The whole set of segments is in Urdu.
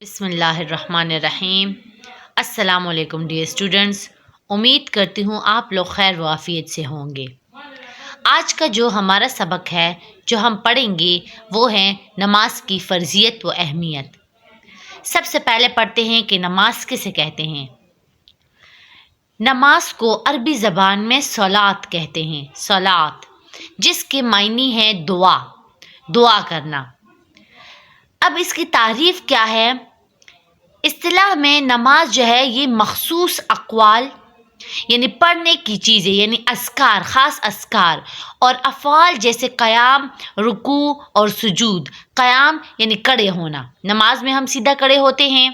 بسم اللہ الرحمن الرحیم۔ السلام علیکم ڈیئر اسٹوڈنٹس، امید کرتی ہوں آپ لوگ خیر و عافیت سے ہوں گے۔ آج کا جو ہمارا سبق ہے جو ہم پڑھیں گے وہ ہے نماز کی فرضیت و اہمیت۔ سب سے پہلے پڑھتے ہیں کہ نماز کسے کہتے ہیں۔ نماز کو عربی زبان میں صلاۃ کہتے ہیں، صلاۃ، جس کے معنی ہے دعا کرنا۔ اب اس کی تعریف کیا ہے؟ اصطلاح میں نماز جو ہے یہ مخصوص اقوال یعنی پڑھنے کی چیزیں یعنی اذکار، خاص اذکار اور افعال جیسے قیام، رکوع اور سجود۔ قیام یعنی کھڑے ہونا، نماز میں ہم سیدھا کھڑے ہوتے ہیں،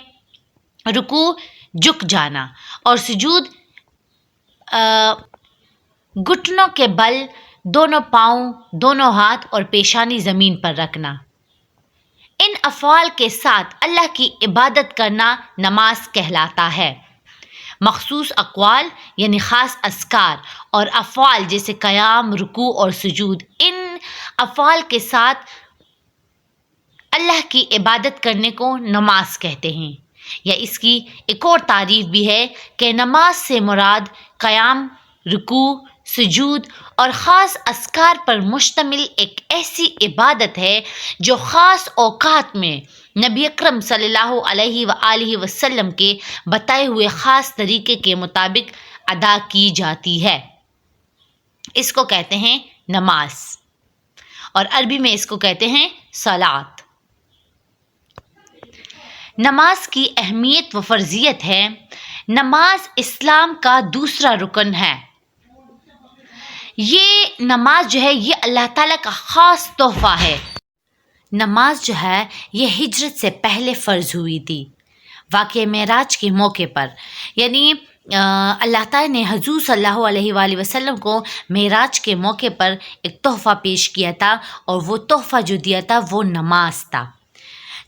رکوع جھک جانا اور سجود گھٹنوں کے بل، دونوں پاؤں، دونوں ہاتھ اور پیشانی زمین پر رکھنا۔ ان افعال کے ساتھ اللہ کی عبادت کرنا نماز کہلاتا ہے۔ مخصوص اقوال یعنی خاص اذکار اور افعال جیسے قیام، رکوع اور سجود، ان افعال کے ساتھ اللہ کی عبادت کرنے کو نماز کہتے ہیں۔ یا اس کی ایک اور تعریف بھی ہے کہ نماز سے مراد قیام، رکوع، سجود اور خاص اذکار پر مشتمل ایک ایسی عبادت ہے جو خاص اوقات میں نبی اکرم صلی اللہ علیہ وآلہ وسلم کے بتائے ہوئے خاص طریقے کے مطابق ادا کی جاتی ہے۔ اس کو کہتے ہیں نماز، اور عربی میں اس کو کہتے ہیں صلاۃ۔ نماز کی اہمیت و فرضیت ہے۔ نماز اسلام کا دوسرا رکن ہے۔ یہ نماز جو ہے یہ اللہ تعالیٰ کا خاص تحفہ ہے۔ نماز جو ہے یہ ہجرت سے پہلے فرض ہوئی تھی، واقعہ معراج کے موقع پر، یعنی اللہ تعالیٰ نے حضور صلی اللہ علیہ وآلہ وسلم کو معراج کے موقع پر ایک تحفہ پیش کیا تھا، اور وہ تحفہ جو دیا تھا وہ نماز تھا۔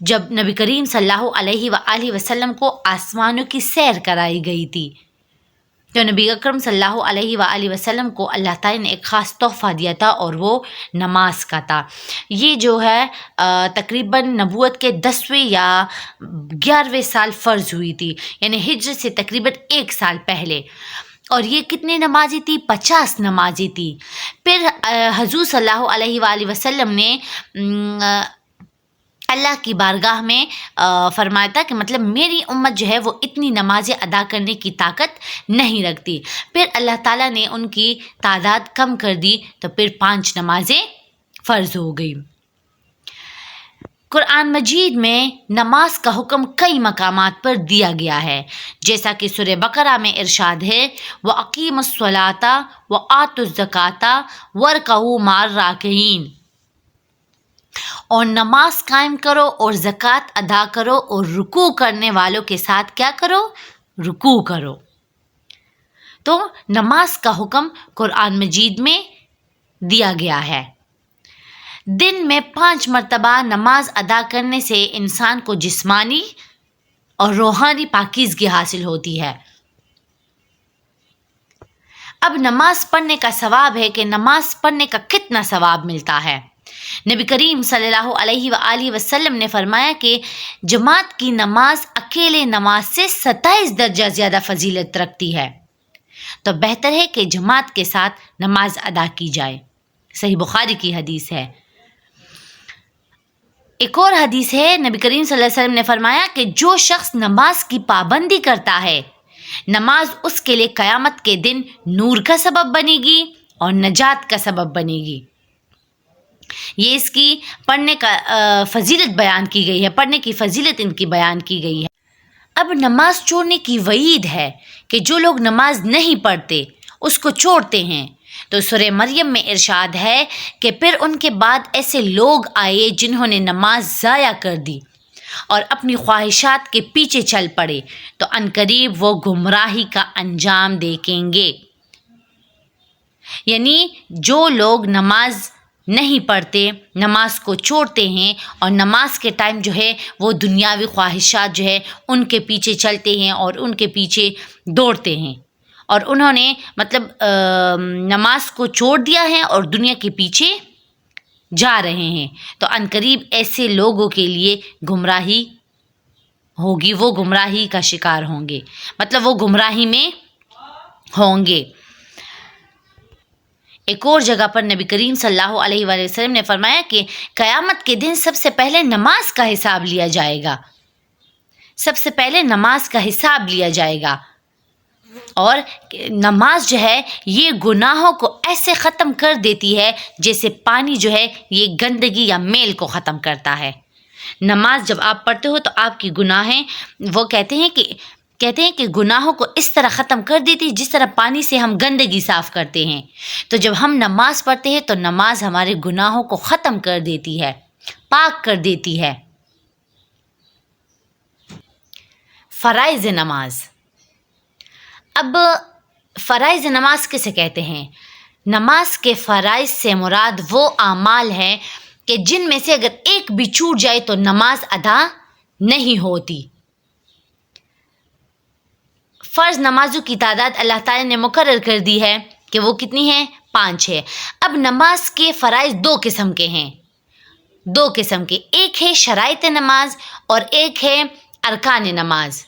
جب نبی کریم صلی اللہ علیہ وآلہ وسلم کو آسمانوں کی سیر کرائی گئی تھی تو نبی اکرم صلی اللہ علیہ وآلہ وسلم کو اللہ تعالیٰ نے ایک خاص تحفہ دیا تھا، اور وہ نماز کا تھا۔ یہ جو ہے تقریباً نبوت کے 10ویں یا 11ویں سال فرض ہوئی تھی، یعنی ہجرت سے تقریباً 1 سال پہلے۔ اور یہ کتنے نمازی تھی؟ 50 نمازی تھی۔ پھر حضور صلی اللہ علیہ وآلہ وسلم نے اللہ کی بارگاہ میں فرمایا تھا کہ مطلب میری امت جو ہے وہ اتنی نمازیں ادا کرنے کی طاقت نہیں رکھتی۔ پھر اللہ تعالیٰ نے ان کی تعداد کم کر دی تو پھر 5 نمازیں فرض ہو گئی۔ قرآن مجید میں نماز کا حکم کئی مقامات پر دیا گیا ہے، جیسا کہ سورہ بقرہ میں ارشاد ہے وَأَقِیمُوا الصَّلَاةَ وَآتُوا الزَّکَاةَ وَارْکَعُوا مَعَ الرَّاکعِینَ، اور نماز قائم کرو اور زکوٰۃ ادا کرو اور رکوع کرنے والوں کے ساتھ کیا کرو؟ رکوع کرو۔ تو نماز کا حکم قرآن مجید میں دیا گیا ہے۔ دن میں 5 مرتبہ نماز ادا کرنے سے انسان کو جسمانی اور روحانی پاکیزگی حاصل ہوتی ہے۔ اب نماز پڑھنے کا ثواب ہے کہ نماز پڑھنے کا کتنا ثواب ملتا ہے۔ نبی کریم صلی اللہ علیہ وآلہ وسلم نے فرمایا کہ جماعت کی نماز اکیلے نماز سے 27 درجہ زیادہ فضیلت رکھتی ہے، تو بہتر ہے کہ جماعت کے ساتھ نماز ادا کی جائے۔ صحیح بخاری کی حدیث ہے۔ ایک اور حدیث ہے، نبی کریم صلی اللہ علیہ وسلم نے فرمایا کہ جو شخص نماز کی پابندی کرتا ہے، نماز اس کے لیے قیامت کے دن نور کا سبب بنے گی اور نجات کا سبب بنے گی۔ یہ اس کی پڑھنے کا فضیلت بیان کی گئی ہے، پڑھنے کی فضیلت ان کی بیان کی گئی ہے۔ اب نماز چھوڑنے کی وعید ہے کہ جو لوگ نماز نہیں پڑھتے اس کو چھوڑتے ہیں، تو سورہ مریم میں ارشاد ہے کہ پھر ان کے بعد ایسے لوگ آئے جنہوں نے نماز ضائع کر دی اور اپنی خواہشات کے پیچھے چل پڑے، تو عنقریب وہ گمراہی کا انجام دیکھیں گے۔ یعنی جو لوگ نماز نہیں پڑھتے، نماز کو چھوڑتے ہیں اور نماز کے ٹائم جو ہے وہ دنیاوی خواہشات جو ہے ان کے پیچھے چلتے ہیں اور ان کے پیچھے دوڑتے ہیں، اور انہوں نے مطلب نماز کو چھوڑ دیا ہے اور دنیا کے پیچھے جا رہے ہیں، تو عنقریب ایسے لوگوں کے لیے گمراہی ہوگی وہ گمراہی کا شکار ہوں گے، مطلب وہ گمراہی میں ہوں گے۔ ایک اور جگہ پر نبی کریم صلی اللہ علیہ وآلہ وسلم نے فرمایا کہ قیامت کے دن سب سے پہلے نماز کا حساب لیا جائے گا، سب سے پہلے نماز کا حساب لیا جائے گا، اور نماز جو ہے یہ گناہوں کو ایسے ختم کر دیتی ہے جیسے پانی جو ہے یہ گندگی یا میل کو ختم کرتا ہے۔ نماز جب آپ پڑھتے ہو تو آپ کی گناہیں، وہ کہتے ہیں کہ گناہوں کو اس طرح ختم کر دیتی جس طرح پانی سے ہم گندگی صاف کرتے ہیں۔ تو جب ہم نماز پڑھتے ہیں تو نماز ہمارے گناہوں کو ختم کر دیتی ہے، پاک کر دیتی ہے۔ فرائض نماز۔ اب فرائض نماز کسے کہتے ہیں؟ نماز کے فرائض سے مراد وہ اعمال ہیں کہ جن میں سے اگر ایک بھی چھوٹ جائے تو نماز ادا نہیں ہوتی۔ فرض نمازوں کی تعداد اللہ تعالیٰ نے مقرر کر دی ہے کہ وہ کتنی ہے؟ 5 ہے۔ اب نماز کے فرائض 2 قسم کے ہیں، 2 قسم کے، ایک ہے شرائط نماز اور ایک ہے ارکان نماز،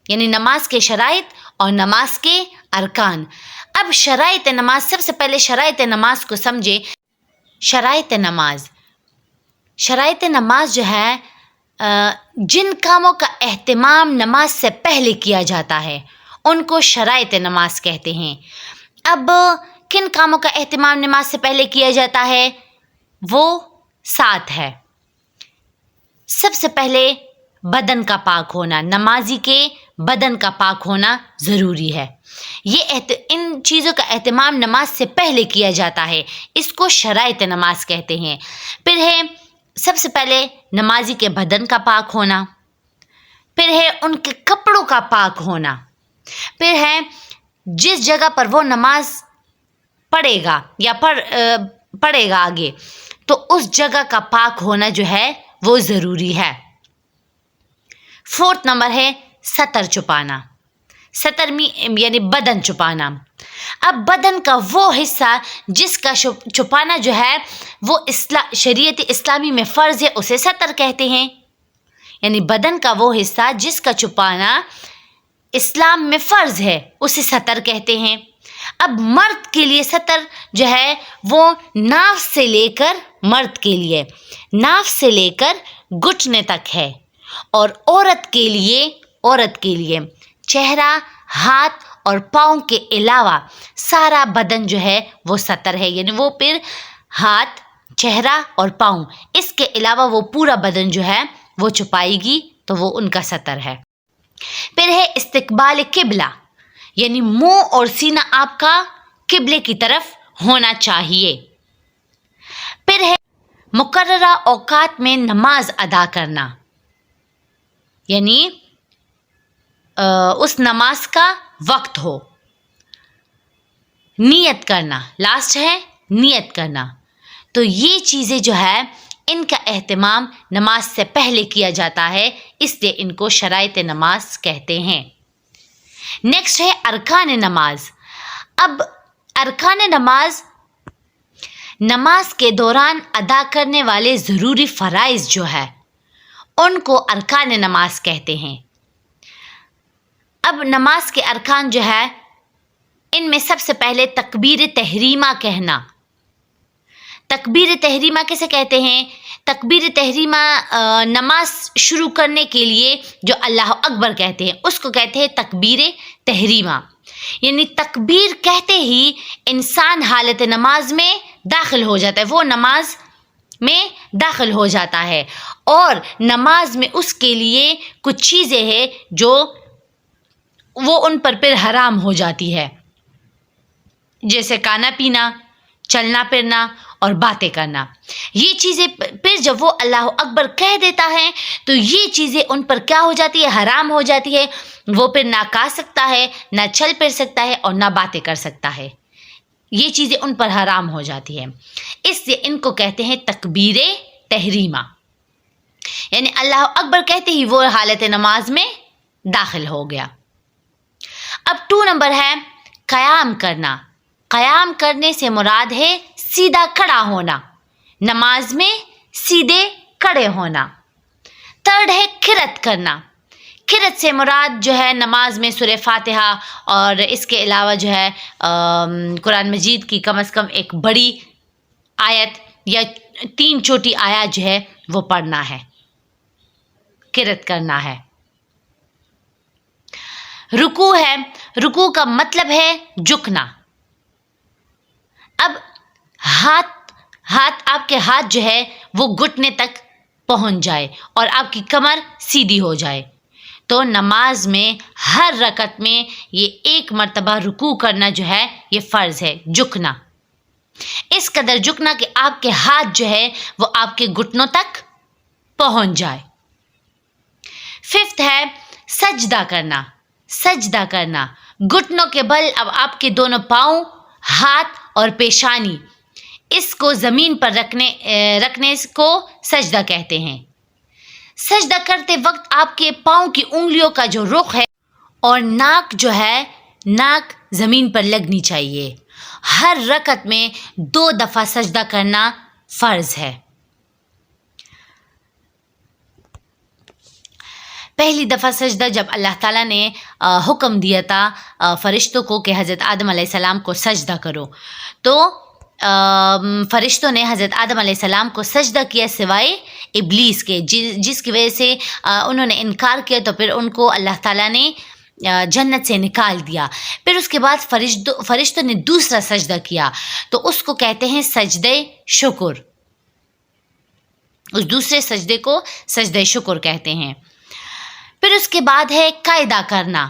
یعنی نماز کے شرائط اور نماز کے ارکان۔ اب شرائط نماز، سب سے پہلے شرائط نماز کو سمجھے۔ شرائط نماز جو ہے جن کاموں کا اہتمام نماز سے پہلے کیا جاتا ہے ان کو شرائط نماز کہتے ہیں۔ اب کن کاموں کا اہتمام نماز سے پہلے کیا جاتا ہے؟ وہ 7 ہے۔ سب سے پہلے بدن کا پاک ہونا، نمازی کے بدن کا پاک ہونا ضروری ہے۔ ان چیزوں کا اہتمام نماز سے پہلے کیا جاتا ہے، اس کو شرائط نماز کہتے ہیں۔ پھر ہے سب سے پہلے نمازی کے بدن کا پاک ہونا، پھر ہے ان کے کپڑوں کا پاک ہونا، پھر ہے جس جگہ پر وہ نماز پڑھے گا یا پڑھے گا آگے تو اس جگہ کا پاک ہونا جو ہے وہ ضروری ہے۔ 4 نمبر ہے سطر چھپانا، سطر یعنی بدن چھپانا۔ اب بدن کا وہ حصہ جس کا چھپانا جو ہے وہ شریعت اسلامی میں فرض ہے، اسے سطر کہتے ہیں، یعنی بدن کا وہ حصہ جس کا چھپانا اسلام میں فرض ہے اسے سطر کہتے ہیں۔ اب مرد کے لیے سطر جو ہے وہ ناف سے لے کر، مرد کے لیے ناف سے لے کر گھٹنے تک ہے، اور عورت کے لیے چہرہ، ہاتھ اور پاؤں کے علاوہ سارا بدن جو ہے وہ سطر ہے، یعنی وہ پھر ہاتھ، چہرہ اور پاؤں، اس کے علاوہ وہ پورا بدن جو ہے وہ چھپائے گی تو وہ ان کا سطر ہے۔ پھر ہے استقبال قبلہ، یعنی منہ اور سینہ آپ کا قبلے کی طرف ہونا چاہیے۔ پھر ہے مقررہ اوقات میں نماز ادا کرنا، یعنی اس نماز کا وقت ہو۔ نیت کرنا، لاسٹ ہے نیت کرنا۔ تو یہ چیزیں جو ہے ان کا اہتمام نماز سے پہلے کیا جاتا ہے، اس لیے ان کو شرائط نماز کہتے ہیں۔ نیکسٹ ہے ارکان نماز۔ اب ارکان نماز، نماز کے دوران ادا کرنے والے ضروری فرائض جو ہے ان کو ارکان نماز کہتے ہیں۔ اب نماز کے ارکان جو ہے ان میں سب سے پہلے تکبیر تحریمہ کہنا۔ تکبیر تحریمہ کسے کہتے ہیں؟ تکبیر تحریمہ نماز شروع کرنے کے لیے جو اللہ اکبر کہتے ہیں اس کو کہتے ہیں تکبیر تحریمہ، یعنی تکبیر کہتے ہی انسان حالت نماز میں داخل ہو جاتا ہے، وہ نماز میں داخل ہو جاتا ہے، اور نماز میں اس کے لیے کچھ چیزیں ہیں جو وہ ان پر پھر حرام ہو جاتی ہے، جیسے کھانا پینا، چلنا پھرنا اور باتیں کرنا۔ یہ چیزیں پھر جب وہ اللہ اکبر کہہ دیتا ہے تو یہ چیزیں ان پر کیا ہو جاتی ہے؟ حرام ہو جاتی ہے۔ وہ پھر نہ کھا سکتا ہے، نہ چل پھر سکتا ہے اور نہ باتیں کر سکتا ہے، یہ چیزیں ان پر حرام ہو جاتی ہیں، اس لیے ان کو کہتے ہیں تکبیر تحریمہ، یعنی اللہ اکبر کہتے ہی وہ حالت نماز میں داخل ہو گیا۔ اب 2 نمبر ہے قیام کرنا۔ قیام کرنے سے مراد ہے سیدھا کھڑا ہونا، نماز میں سیدھے کھڑے ہونا۔ 3rd ہے قرات کرنا، قرأت سے مراد جو ہے نماز میں سورہ فاتحہ اور اس کے علاوہ جو ہے قرآن مجید کی کم از کم ایک بڑی آیت یا 3 چھوٹی آیات جو ہے وہ پڑھنا ہے، قرأت کرنا ہے۔ رکوع ہے، رکوع کا مطلب ہے جھکنا۔ اب آپ کے ہاتھ جو ہے وہ گھٹنے تک پہنچ جائے اور آپ کی کمر سیدھی ہو جائے، تو نماز میں ہر رکعت میں یہ 1 مرتبہ رکوع کرنا جو ہے یہ فرض ہے، جھکنا، اس قدر جھکنا کہ آپ کے ہاتھ جو ہے وہ آپ کے گھٹنوں تک پہنچ جائے۔ 5 ہے سجدہ کرنا، سجدہ کرنا، گھٹنوں کے بل اب آپ کے دونوں پاؤں، ہاتھ اور پیشانی اس کو زمین پر رکھنے کو سجدہ کہتے ہیں۔ سجدہ کرتے وقت آپ کے پاؤں کی انگلیوں کا جو رخ ہے اور ناک جو ہے، ناک زمین پر لگنی چاہیے۔ ہر رکعت میں 2 دفعہ سجدہ کرنا فرض ہے۔ پہلی دفعہ سجدہ جب اللہ تعالیٰ نے حکم دیا تھا فرشتوں کو کہ حضرت آدم علیہ السلام کو سجدہ کرو، تو فرشتوں نے حضرت آدم علیہ السلام کو سجدہ کیا سوائے ابلیس کے، جس کی وجہ سے انہوں نے انکار کیا، تو پھر ان کو اللہ تعالیٰ نے جنت سے نکال دیا۔ پھر اس کے بعد فرشتوں نے دوسرا سجدہ کیا، تو اس کو کہتے ہیں سجدہ شکر، اس دوسرے سجدے کو سجدہ شکر کہتے ہیں۔ پھر اس کے بعد ہے قاعدہ کرنا،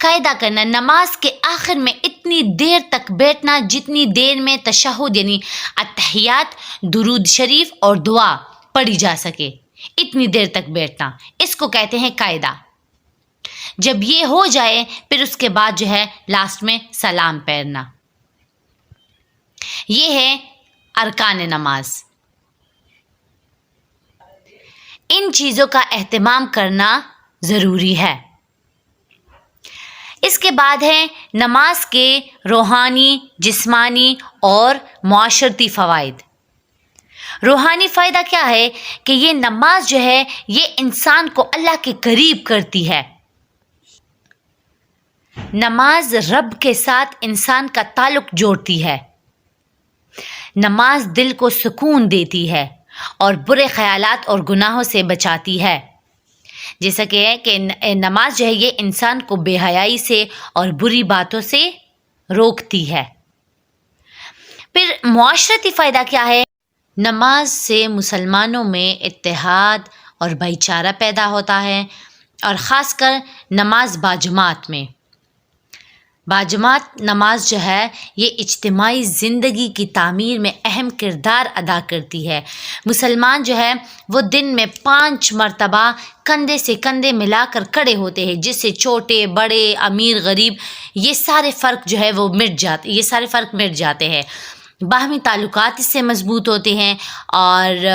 قاعدہ کرنا، نماز کے آخر میں اتنی دیر تک بیٹھنا جتنی دیر میں تشہد یعنی اتحیات، درود شریف اور دعا پڑھی جا سکے، اتنی دیر تک بیٹھنا، اس کو کہتے ہیں قاعدہ۔ جب یہ ہو جائے پھر اس کے بعد جو ہے لاسٹ میں سلام پھیرنا۔ یہ ہے ارکان نماز۔ ان چیزوں کا اہتمام کرنا ضروری ہے۔ اس کے بعد ہے نماز کے روحانی، جسمانی اور معاشرتی فوائد۔ روحانی فائدہ کیا ہے کہ یہ نماز جو ہے یہ انسان کو اللہ کے قریب کرتی ہے۔ نماز رب کے ساتھ انسان کا تعلق جوڑتی ہے۔ نماز دل کو سکون دیتی ہے اور برے خیالات اور گناہوں سے بچاتی ہے۔ جیسا کہ نماز جو ہے یہ انسان کو بے حیائی سے اور بری باتوں سے روکتی ہے۔ پھر معاشرتی فائدہ کیا ہے؟ نماز سے مسلمانوں میں اتحاد اور بھائی چارہ پیدا ہوتا ہے، اور خاص کر نماز باجماعت میں۔ باجماعت نماز جو ہے یہ اجتماعی زندگی کی تعمیر میں اہم کردار ادا کرتی ہے۔ مسلمان جو ہے وہ دن میں 5 مرتبہ کندھے سے کندھے ملا کر کھڑے ہوتے ہیں، جس سے چھوٹے بڑے امیر غریب یہ سارے فرق مٹ جاتے ہیں۔ باہمی تعلقات اس سے مضبوط ہوتے ہیں، اور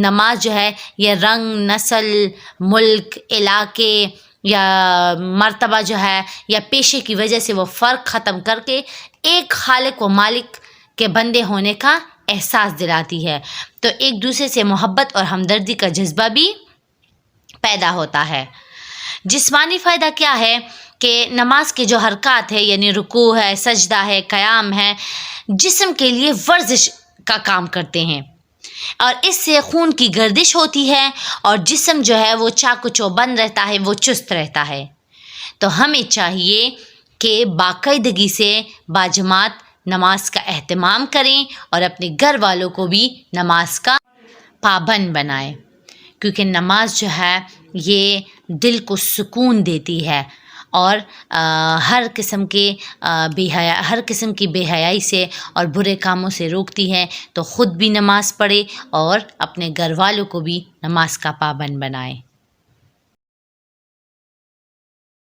نماز جو ہے یہ رنگ، نسل، ملک، علاقے یا مرتبہ جو ہے یا پیشے کی وجہ سے وہ فرق ختم کر کے ایک خالق و مالک کے بندے ہونے کا احساس دلاتی ہے، تو ایک دوسرے سے محبت اور ہمدردی کا جذبہ بھی پیدا ہوتا ہے۔ جسمانی فائدہ کیا ہے کہ نماز کے جو حرکات ہے یعنی رکوع ہے، سجدہ ہے، قیام ہے، جسم کے لیے ورزش کا کام کرتے ہیں، اور اس سے خون کی گردش ہوتی ہے اور جسم جو ہے وہ چاق و چوبند رہتا ہے، وہ چست رہتا ہے۔ تو ہمیں چاہیے کہ باقاعدگی سے باجماعت نماز کا اہتمام کریں اور اپنے گھر والوں کو بھی نماز کا پابند بنائیں، کیونکہ نماز جو ہے یہ دل کو سکون دیتی ہے اور ہر قسم کی بے حیائی سے اور برے کاموں سے روکتی ہے۔ تو خود بھی نماز پڑھے اور اپنے گھر والوں کو بھی نماز کا پابند بنائیں۔